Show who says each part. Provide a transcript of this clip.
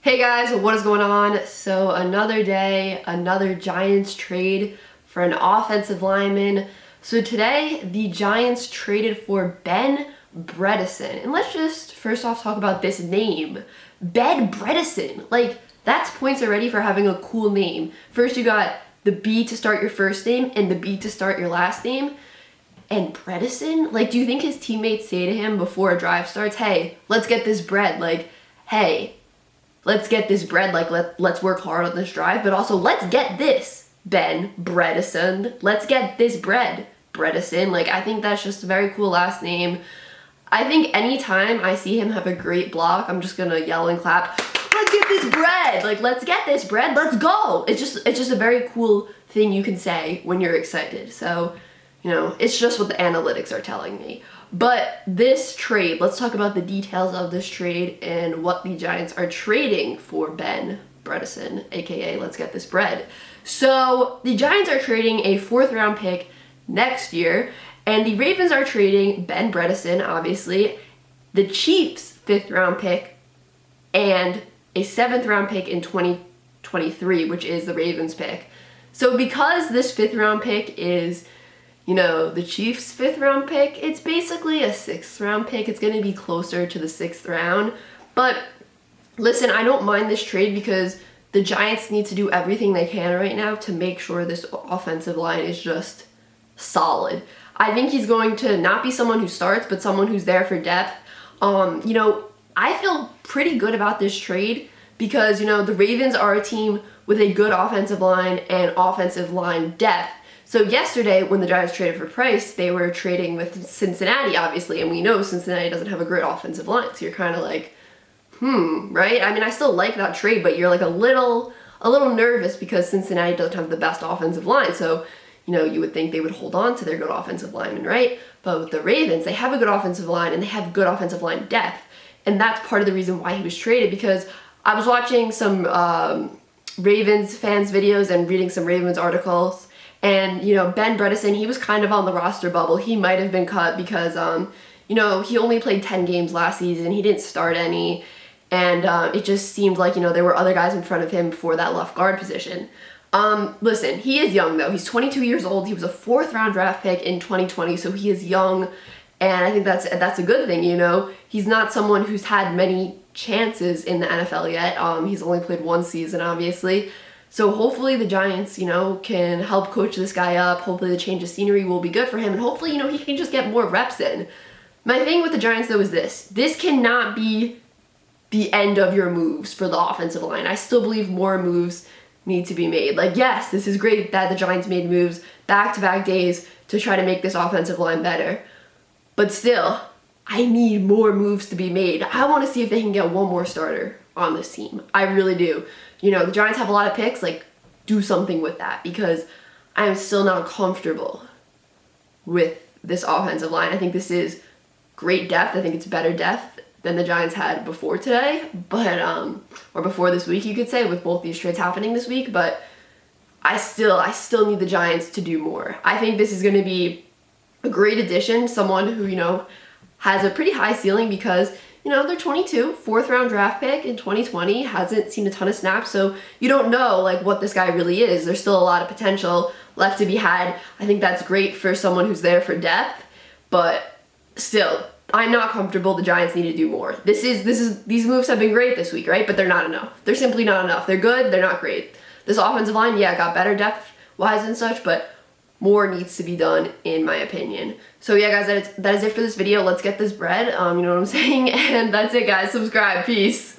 Speaker 1: Hey guys, what is going on? So another day, another Giants trade for an offensive lineman. So today, the Giants traded for Ben Bredeson. And let's just first off talk about this name. Ben Bredeson. Like, that's points already for having a cool name. First you got the B to start your first name and the B to start your last name. And Bredeson? Like, do you think his teammates say to him before a drive starts, hey, let's get this bread? Like, hey, let's get this bread, like let's work hard on this drive, but also let's get this, Ben Bredeson. Let's get this bread, Bredeson. Like, I think that's just a very cool last name. I think anytime I see him have a great block, I'm just gonna yell and clap, let's get this bread! Like, let's get this bread, let's go! It's just a very cool thing you can say when you're excited. So, you know, it's just what the analytics are telling me. But this trade, let's talk about the details of this trade and what the Giants are trading for Ben Bredeson, aka let's get this bread. So the Giants are trading a 4th round pick next year, and the Ravens are trading Ben Bredeson, obviously, the Chiefs' 5th round pick, and a 7th round pick in 2023, which is the Ravens pick. So because this 5th round pick is, you know, the Chiefs' 5th round pick, it's basically a 6th round pick. It's going to be closer to the 6th round. But listen, I don't mind this trade because the Giants need to do everything they can right now to make sure this offensive line is just solid. I think he's going to not be someone who starts, but someone who's there for depth. You know, I feel pretty good about this trade because, you know, the Ravens are a team with a good offensive line and offensive line depth. So yesterday, when the Giants traded for Price, they were trading with Cincinnati, obviously, and we know Cincinnati doesn't have a great offensive line, so you're kind of like, right? I mean, I still like that trade, but you're like a little nervous because Cincinnati doesn't have the best offensive line, so, you know, you would think they would hold on to their good offensive lineman, right? But with the Ravens, they have a good offensive line, and they have good offensive line depth, and that's part of the reason why he was traded, because I was watching some Ravens fans' videos and reading some Ravens articles. And, you know, Ben Bredeson, he was kind of on the roster bubble. He might have been cut because, you know, he only played 10 games last season. He didn't start any. And it just seemed like, you know, there were other guys in front of him for that left guard position. Listen, he is young, though. He's 22 years old. He was a 4th round draft pick in 2020, so he is young. And I think that's a good thing, you know. He's not someone who's had many chances in the NFL yet. He's only played 1 season, obviously. So hopefully the Giants, you know, can help coach this guy up. Hopefully the change of scenery will be good for him. And hopefully, you know, he can just get more reps in. My thing with the Giants, though, is this. This cannot be the end of your moves for the offensive line. I still believe more moves need to be made. Like, yes, this is great that the Giants made moves back-to-back days to try to make this offensive line better. But still, I need more moves to be made. I want to see if they can get one more starter on this team. I really do. You know, the Giants have a lot of picks, like, do something with that because I am still not comfortable with this offensive line. I think this is great depth. I think it's better depth than the Giants had before today, but, or before this week, you could say, with both these trades happening this week, but I still need the Giants to do more. I think this is going to be a great addition, someone who, you know, has a pretty high ceiling because, you know, they're 22, 4th round draft pick in 2020, hasn't seen a ton of snaps, so you don't know, like, what this guy really is. There's still a lot of potential left to be had. I think that's great for someone who's there for depth, but still, I'm not comfortable. The Giants need to do more. These moves have been great this week, right? But they're not enough. They're simply not enough. They're good, they're not great. This offensive line, yeah, got better depth-wise and such, but more needs to be done, in my opinion. So yeah, guys, that is it for this video. Let's get this bread. You know what I'm saying? And that's it, guys. Subscribe. Peace.